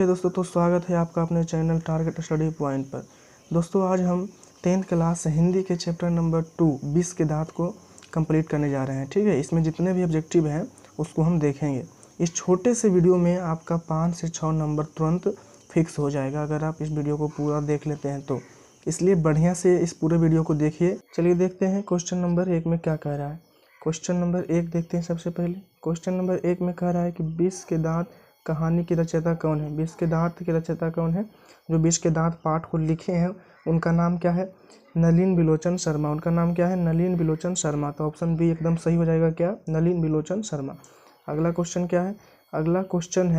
दोस्तों तो स्वागत है आपका अपने चैनल टारगेट स्टडी पॉइंट पर। दोस्तों आज हम 10th क्लास हिंदी के चैप्टर नंबर 2 20 के दांत को कंप्लीट करने जा रहे हैं। ठीक है, इसमें जितने भी ऑब्जेक्टिव हैं उसको हम देखेंगे। इस छोटे से वीडियो में आपका 5 से 6 नंबर तुरंत फिक्स हो जाएगा अगर आप इस वीडियो को पूरा देख लेते हैं तो, इसलिए बढ़िया से इस पूरे वीडियो को देखिए। चलिए देखते हैं क्वेश्चन नंबर 1 में क्या कह रहा है। क्वेश्चन नंबर 1 देखते हैं। सबसे पहले क्वेश्चन नंबर 1 में कह रहा है कि 20 के दांत कहानी की रचयिता कौन है। 20 के दांत की रचयिता कौन है? जो 20 के दांत पाठ को लिखे हैं उनका नाम क्या है? नलिन बिलोचन शर्मा। उनका नाम क्या है? नलिन बिलोचन शर्मा। तो ऑप्शन बी एकदम सही हो जाएगा। क्या? नलिन बिलोचन शर्मा। अगला क्वेश्चन क्या है? अगला क्वेश्चन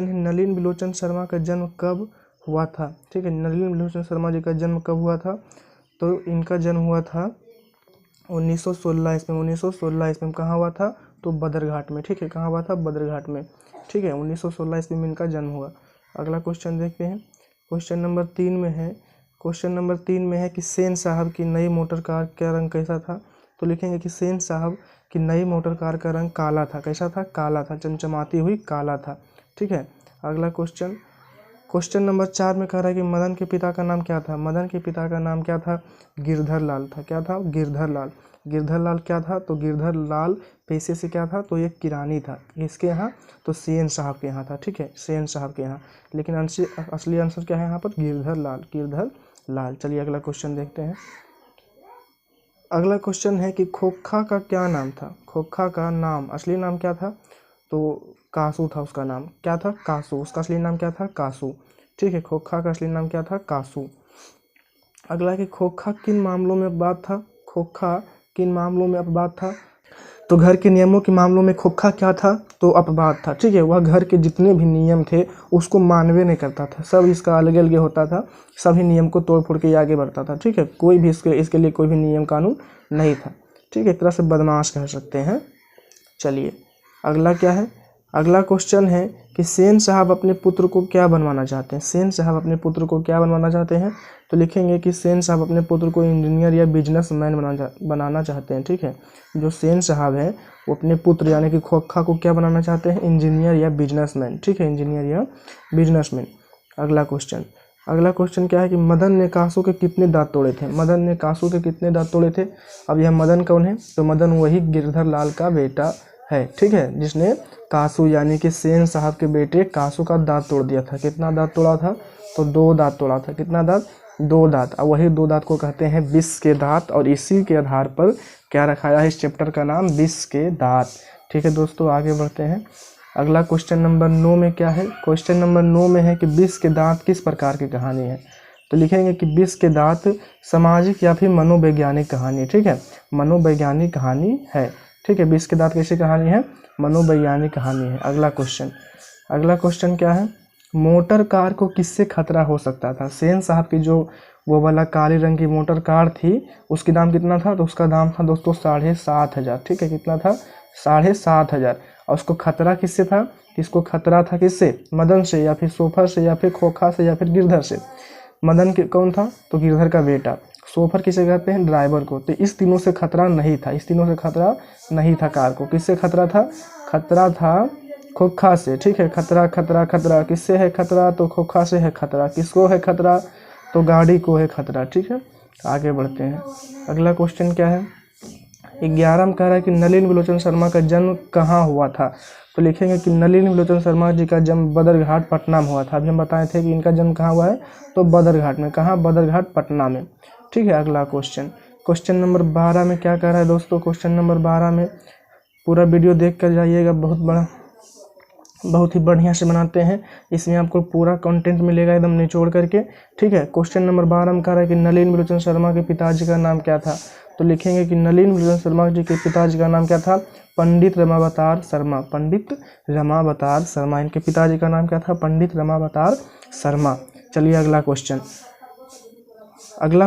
है नलिन बिलोचन शर्मा का जन्म कब हुआ था। ठीक है, नलिन बिलोचन शर्मा जी का जन्म कब हुआ था? तो इनका जन्म हुआ था 1916 ईस्वी में। 1916 ईस्वी में कहाँ हुआ था? तो बदरघाट में। ठीक है, कहाँ हुआ था? बदरघाट में। ठीक है, 1916 ईस्वी में इनका जन्म हुआ। अगला क्वेश्चन देखते हैं। क्वेश्चन नंबर 3 में है। क्वेश्चन नंबर 3 में है कि सेन साहब की नई मोटर कार का रंग कैसा था। तो लिखेंगे कि सेन साहब की नई मोटर कार का रंग काला था। कैसा था? काला था, चमचमाती हुई काला था। ठीक है, अगला क्वेश्चन नंबर 4 में कह रहा है कि मदन के पिता का नाम क्या था। मदन के पिता का नाम क्या था? गिरधर लाल था। क्या था? गिरधर लाल। गिरधर लाल क्या था? तो गिरधर लाल पेशे से क्या था? तो एक किरानी था। इसके यहाँ? तो सेन साहब के यहाँ था। ठीक है, सेन साहब के यहाँ। लेकिन असली आंसर क्या है यहाँ पर? गिरधर लाल। गिरधर लाल। चलिए अगला क्वेश्चन देखते हैं। अगला क्वेश्चन है कि खोखा का क्या नाम था। खोखा का नाम, असली नाम क्या था? तो कासू था उसका नाम। क्या था? कासू। उसका असली नाम क्या था? कासू। ठीक है, खोखा का असली नाम क्या था? कासू। अगला है कि खोखा किन मामलों में अपवाद था। खोखा किन मामलों में अपवाद था? तो घर के नियमों के मामलों में खोखा क्या था? तो अपवाद था। ठीक है, वह घर के जितने भी नियम थे उसको मानवे नहीं करता था। सब इसका अलग अलग होता था, सभी नियम को तोड़ फोड़ के आगे बढ़ता था। ठीक है, कोई भी इसके लिए कोई भी नियम कानून नहीं था। ठीक है, एक तरह से बदमाश कह सकते हैं। चलिए अगला क्या है। अगला क्वेश्चन है कि सेन साहब अपने पुत्र को क्या बनवाना चाहते हैं। सेन साहब अपने पुत्र को क्या बनवाना चाहते हैं? तो लिखेंगे कि सेन साहब अपने पुत्र को इंजीनियर या बिजनेसमैन बनाना चाहते हैं। ठीक है, जो सेन साहब हैं वो अपने पुत्र यानी कि खोखा को क्या बनाना चाहते हैं? इंजीनियर या बिजनेसमैन। ठीक है, इंजीनियर या बिजनेसमैन। अगला क्वेश्चन क्या है कि मदन ने कासू के कितने दांत तोड़े थे। मदन ने कासू के कितने दांत तोड़े थे? अब यह मदन कौन है? तो मदन वही गिरधर लाल का बेटा है। ठीक है, जिसने कासू यानी कि सेन साहब के बेटे कासू का दांत तोड़ दिया था। कितना दांत तोड़ा था? तो 2 दांत तोड़ा था। कितना दांत? 2 दांत। अब वही 2 दांत को कहते हैं 20 के दांत, और इसी के आधार पर क्या रखाया है इस चैप्टर का नाम? 20 के दांत। ठीक है दोस्तों, आगे बढ़ते हैं। अगला क्वेश्चन नंबर 9 में क्या है। क्वेश्चन नंबर 9 में है कि 20 के दांत किस प्रकार की कहानी है। तो लिखेंगे कि 20 के दांत सामाजिक या फिर मनोवैज्ञानिक कहानी। ठीक है, मनोवैज्ञानिक कहानी है। ठीक है, 20 के दांत कैसी कहानी है? मनोवैज्ञानिक कहानी है। अगला क्वेश्चन क्या है? मोटर कार को किससे खतरा हो सकता था। सेन साहब की जो वो वाला काले रंग की मोटर कार थी उसकी दाम कितना था? तो उसका दाम था दोस्तों 7,500। ठीक है, कितना था? 7,500। और उसको खतरा किससे था? इसको खतरा था किससे? मदन से, या फिर सोफर से, या फिर खोखा से, या फिर गिरधर से। मदन कौन था? तो गिरधर का बेटा। सोफर किसे कहते हैं? ड्राइवर को। तो इस तीनों से खतरा नहीं था। इस तीनों से खतरा नहीं था कार को। किससे खतरा था? खतरा था खोखा से। ठीक है, खतरा खतरा खतरा किससे है खतरा? तो खोखा से है खतरा। किसको है खतरा? तो गाड़ी को है खतरा। ठीक है, आगे बढ़ते हैं। अगला क्वेश्चन क्या है? 11 में कह रहा है कि नलिन बिलोचन शर्मा का जन्म कहाँ हुआ था। तो लिखेंगे कि नलिन बिलोचन शर्मा जी का जन्म बदरघाट पटना में हुआ था। अभी हम बताए थे कि इनका जन्म कहाँ हुआ है? तो बदरघाट में। कहाँ? बदरघाट पटना में। ठीक है, अगला क्वेश्चन नंबर 12 में क्या कह रहा है दोस्तों? क्वेश्चन नंबर 12 में पूरा वीडियो देख कर जाइएगा, बहुत ही बढ़िया से बनाते हैं। इसमें आपको पूरा कंटेंट मिलेगा एकदम निचोड़ करके। ठीक है, क्वेश्चन नंबर 12 में कह रहा है कि नलिन बिलोचन शर्मा के पिताजी का नाम क्या था। तो लिखेंगे कि नलिन बिलोचन शर्मा जी के पिताजी का नाम क्या था? पंडित रमावतार शर्मा। पंडित रमावतार शर्मा इनके पिताजी का नाम क्या था? पंडित रमावतार शर्मा। चलिए अगला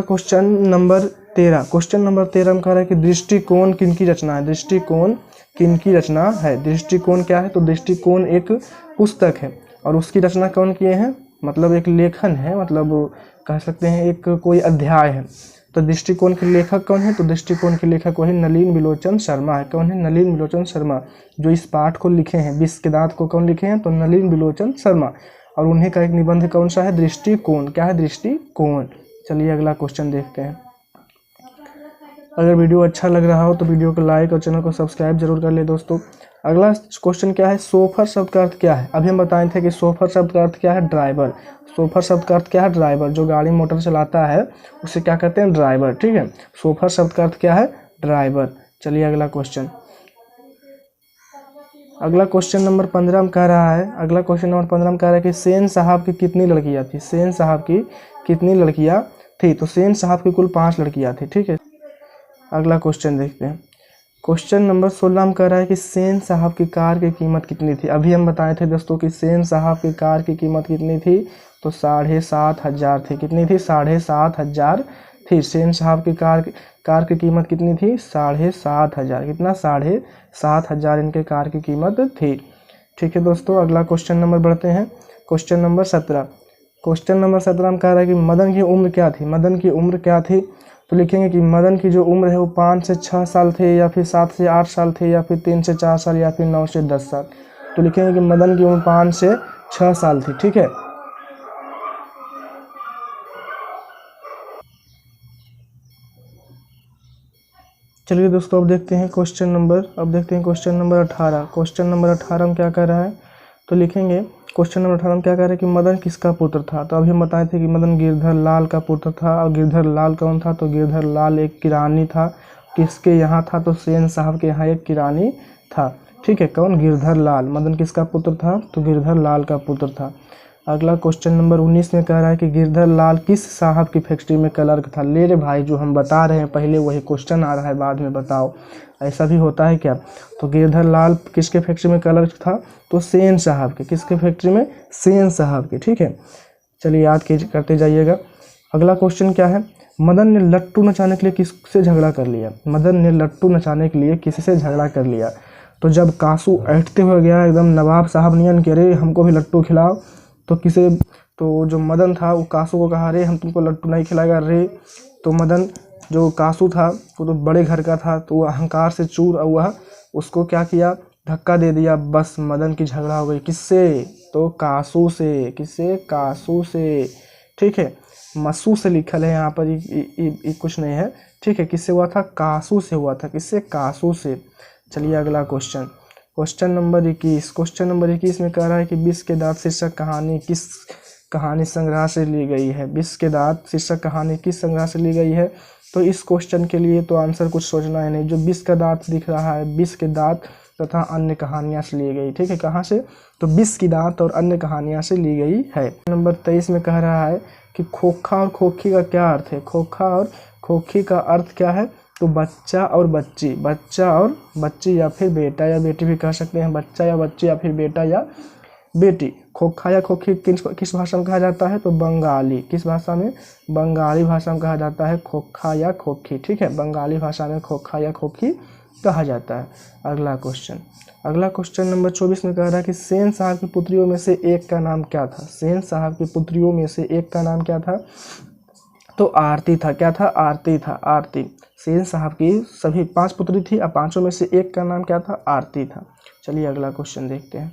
क्वेश्चन नंबर 13। क्वेश्चन नंबर 13 में कह रहा है कि दृष्टिकोण किनकी रचना है। दृष्टिकोण किनकी रचना है? दृष्टिकोण क्या है? तो दृष्टिकोण एक पुस्तक है, और उसकी रचना कौन किए हैं? मतलब एक लेखन है, मतलब कह सकते हैं एक कोई अध्याय है। तो दृष्टिकोण के लेखक कौन है? तो दृष्टिकोण के लेखक वही नलिन बिलोचन शर्मा है। कौन है? नलिन बिलोचन शर्मा, जो इस पाठ को लिखे हैं, 20 के दांत को कौन लिखे हैं? तो नलिन बिलोचन शर्मा। और उन्हीं का एक निबंध कौन सा है? दृष्टिकोण। क्या है? दृष्टिकोण। चलिए अगला क्वेश्चन देखते हैं। अगर वीडियो अच्छा लग रहा हो तो वीडियो को लाइक और चैनल को सब्सक्राइब जरूर कर ले दोस्तों। अगला क्वेश्चन क्या है? सोफर शब्द का अर्थ क्या है? अभी हम बताए थे कि सोफर शब्द का अर्थ क्या है? ड्राइवर। सोफर शब्द का अर्थ क्या है? ड्राइवर। जो गाड़ी मोटर चलाता है उसे क्या कहते हैं? ड्राइवर। ठीक है, सोफर शब्द का अर्थ क्या है? ड्राइवर। चलिए अगला क्वेश्चन। अगला क्वेश्चन नंबर 15 में कह रहा है, अगला क्वेश्चन नंबर 15 में कह रहा है कि सेन साहब की कितनी लड़कियां थी? सेन साहब की कितनी लड़कियां थी? तो सेन साहब की कुल 5 लड़कियां थी। ठीक है, अगला क्वेश्चन देखते हैं। क्वेश्चन नंबर 16 में कह रहा है कि सेन साहब की कार की कीमत कितनी थी? अभी हम बताए थे दोस्तों कि सेन साहब की कार की कीमत कितनी थी? तो 7,500 थी। कितनी थी? 7,500 थी। सेन साहब की कार की कीमत कितनी थी? 7,500। कितना? 7,500 इनके कार की कीमत थी। ठीक है दोस्तों, अगला क्वेश्चन नंबर बढ़ते हैं। Question number 17। क्वेश्चन नंबर 17 में कह रहा है कि मदन की उम्र क्या थी? मदन की उम्र क्या थी? तो लिखेंगे कि मदन की जो उम्र है वो 5 से 6 साल थे, या फिर 7 से 8 साल थे, या फिर 3 से 4 साल, या फिर 9 से 10 साल। तो लिखेंगे कि मदन की उम्र 5 से 6 साल थी। ठीक है, चलिए दोस्तों अब देखते हैं क्वेश्चन नंबर 18। क्वेश्चन नंबर 18 में क्या कह रहा है? तो लिखेंगे क्वेश्चन नंबर 18 में क्या कह रहा है कि मदन किसका पुत्र था? तो अभी हम बताए थे कि मदन गिरधर लाल का पुत्र था। और गिरधर लाल कौन था? तो गिरधर लाल एक किरानी था। किसके यहाँ था? तो सेन साहब के यहाँ एक किरानी था। ठीक है, कौन? गिरधर लाल। मदन किसका पुत्र था? तो गिरधर लाल का पुत्र था। अगला क्वेश्चन नंबर 19 में कह रहा है कि गिरधर लाल किस साहब की फैक्ट्री में क्लर्क था? ले रे भाई, जो हम बता रहे हैं पहले वही क्वेश्चन आ रहा है, बाद में बताओ, ऐसा भी होता है क्या? तो गिरधर लाल किसके फैक्ट्री में क्लर्क था? तो सेन साहब के। किसके फैक्ट्री में? सेन साहब के। ठीक है, चलिए याद करते जाइएगा। अगला क्वेश्चन क्या है? मदन ने लट्टू नचाने के लिए किससे झगड़ा कर लिया? मदन ने लट्टू नचाने के लिए किससे झगड़ा कर लिया? तो जब कासू ऐठते हुए गया एकदम नवाब साहब नियन के, अरे हमको भी लट्टू खिलाओ, तो जो मदन था वो कासू को कहा, अरे हम तुमको लट्टू नहीं खिलाएगा रे। तो मदन, जो कासू था वो तो बड़े घर का था, तो वो अहंकार से चूर हुआ, उसको क्या किया? धक्का दे दिया। बस मदन की झगड़ा हो गई। किससे? तो कासू से। किससे? कासू से। ठीक है, मसू से लिखल है यहाँ पर, ये कुछ नहीं है। ठीक है, किससे हुआ था? कासू से हुआ था। किससे? कासू से। चलिए अगला क्वेश्चन। क्वेश्चन नंबर 21 में कह रहा है कि 20 के दांत शीर्षक कहानी किस कहानी संग्रह से ली गई है? 20 के दांत शीर्षक कहानी किस संग्रह से ली गई है? तो इस क्वेश्चन के लिए तो आंसर कुछ सोचना है नहीं। जो 20 का दांत दिख रहा है, 20 के दांत तथा अन्य कहानियां से ली गई। ठीक है, कहाँ से? तो 20 की दांत और अन्य कहानियां से ली गई है। नंबर 23 में कह रहा है कि खोखा और खोखी का क्या अर्थ है? खोखा और खोखी का अर्थ क्या है? तो बच्चा और बच्ची। बच्चा और बच्ची, या फिर बेटा या बेटी भी कह सकते हैं। बच्चा या बच्ची, या फिर बेटा या बेटी। खोखा या खोखी किस भाषा में कहा जाता है? तो बंगाली। किस भाषा में? बंगाली भाषा में कहा जाता है खोखा या खोखी। ठीक है, बंगाली भाषा में खोखा या खोखी कहा जाता है। अगला क्वेश्चन नंबर 24 में कह रहा है कि सेन साहब की पुत्रियों में से एक का नाम क्या था? सेन साहब की पुत्रियों में से एक का नाम क्या था? तो आरती था। क्या था? आरती था। आरती। सेन साहब की सभी 5 पुत्री थी, और 5 में से एक का नाम क्या था? आरती था। चलिए अगला क्वेश्चन देखते हैं।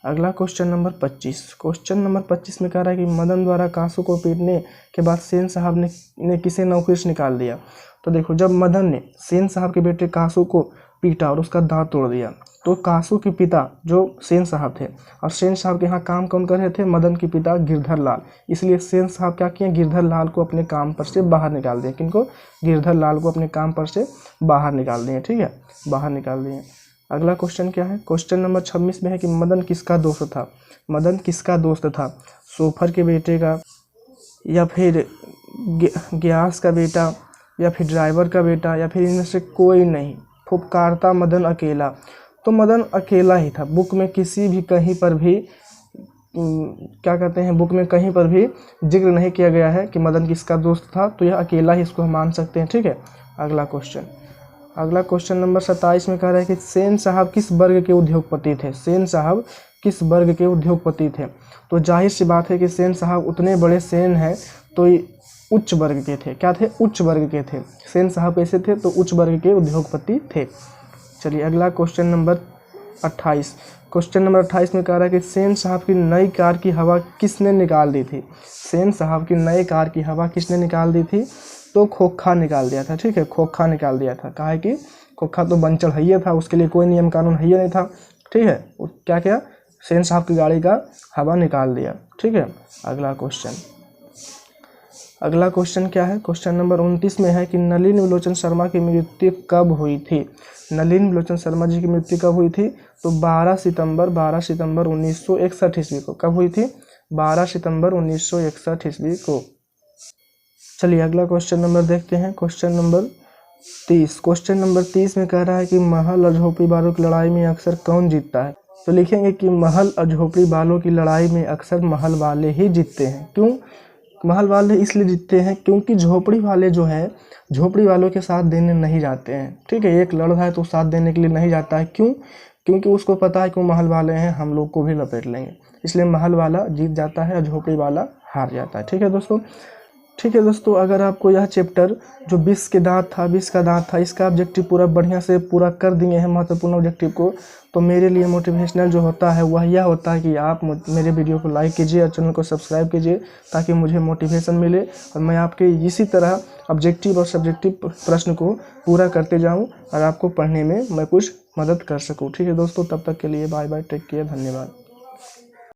अगला क्वेश्चन नंबर 25। क्वेश्चन नंबर 25 में कह रहा है कि मदन द्वारा कासू को पीटने के बाद सेन साहब ने किसे नौकरी से निकाल दिया? तो देखो, जब मदन ने सेन साहब के बेटे कासू को पीटा और उसका दांत तोड़ दिया, तो कासू के पिता जो सेन साहब थे, और सेन साहब के यहाँ काम कौन कर रहे थे? मदन के पिता गिरधर लाल। इसलिए सेन साहब क्या किए? गिरधर लाल को अपने काम पर से बाहर निकाल दिए। किनको? गिरधर लाल को अपने काम पर से बाहर निकाल दिए। ठीक है, बाहर निकाल दिए। अगला क्वेश्चन क्या है? क्वेश्चन नंबर 26 में है कि मदन किसका दोस्त था? मदन किसका दोस्त था? सोफर के बेटे का, या फिर ग्यास का बेटा, या फिर ड्राइवर का बेटा, या फिर इनमें से कोई नहीं? फुफकारता मदन अकेला। तो मदन अकेला ही था। बुक में किसी भी कहीं पर भी क्या कहते हैं, बुक में कहीं पर भी जिक्र नहीं किया गया है कि मदन किसका दोस्त था, तो यह अकेला ही इसको हम मान सकते हैं। ठीक है, अगला क्वेश्चन नंबर 27 में कह रहा है कि सेन साहब किस वर्ग के उद्योगपति थे? सेन साहब किस वर्ग के उद्योगपति थे? तो जाहिर सी बात है कि सेन साहब उतने बड़े सेन हैं, तो उच्च वर्ग के थे। क्या थे? उच्च वर्ग के थे। सेन साहब कैसे थे? तो उच्च वर्ग के उद्योगपति थे। चलिए अगला क्वेश्चन नंबर 28। क्वेश्चन नंबर 28 में कह रहा है कि सेन साहब की नई कार की हवा किसने निकाल दी थी? सेन साहब की नई कार की हवा किसने निकाल दी थी? तो खोखा निकाल दिया था। ठीक है, खोखा निकाल दिया था। कहा है कि खोखा तो बंचड़ है था, उसके लिए कोई नियम कानून है नहीं था। ठीक है, क्या क्या? सेन साहब की गाड़ी का हवा निकाल दिया। ठीक है, अगला क्वेश्चन क्या है? क्वेश्चन नंबर 29 में है कि नलिन विलोचन शर्मा की मृत्यु कब हुई थी? नलिन विलोचन शर्मा जी की मृत्यु कब हुई थी? तो 12 सितंबर 1961 ईस्वी को। कब हुई थी? 12 सितंबर 1961 ईस्वी को। चलिए अगला क्वेश्चन नंबर देखते हैं। Question number 30। क्वेश्चन नंबर 30 में कह रहा है कि महल और झोपड़ी वालों की लड़ाई में अक्सर कौन जीतता है? तो लिखेंगे कि महल और झोपड़ी वालों की लड़ाई में अक्सर महल वाले ही जीतते हैं। क्यों महल वाले इसलिए जीतते हैं? क्योंकि झोपड़ी वाले जो है झोपड़ी वालों के साथ देने नहीं जाते हैं। ठीक है, एक लड़ रहा है तो साथ देने के लिए नहीं जाता है। क्यों? क्योंकि उसको पता है कि वो महल वाले हैं, हम लोग को भी लपेट लेंगे, इसलिए महल वाला जीत जाता है और झोपड़ी वाला हार जाता है। ठीक है दोस्तों। ठीक है दोस्तों, अगर आपको यह चैप्टर जो 20 का दांत था इसका ऑब्जेक्टिव पूरा बढ़िया से पूरा कर दिए हैं महत्वपूर्ण ऑब्जेक्टिव को, तो मेरे लिए मोटिवेशनल जो होता है वह यह होता है कि आप मेरे वीडियो को लाइक कीजिए और चैनल को सब्सक्राइब कीजिए, ताकि मुझे मोटिवेशन मिले और मैं आपके इसी तरह ऑब्जेक्टिव और सब्जेक्टिव प्रश्न को पूरा करते जाऊँ और आपको पढ़ने में मैं कुछ मदद कर सकूँ। ठीक है दोस्तों, तब तक के लिए बाय बाय, टेक केयर, धन्यवाद।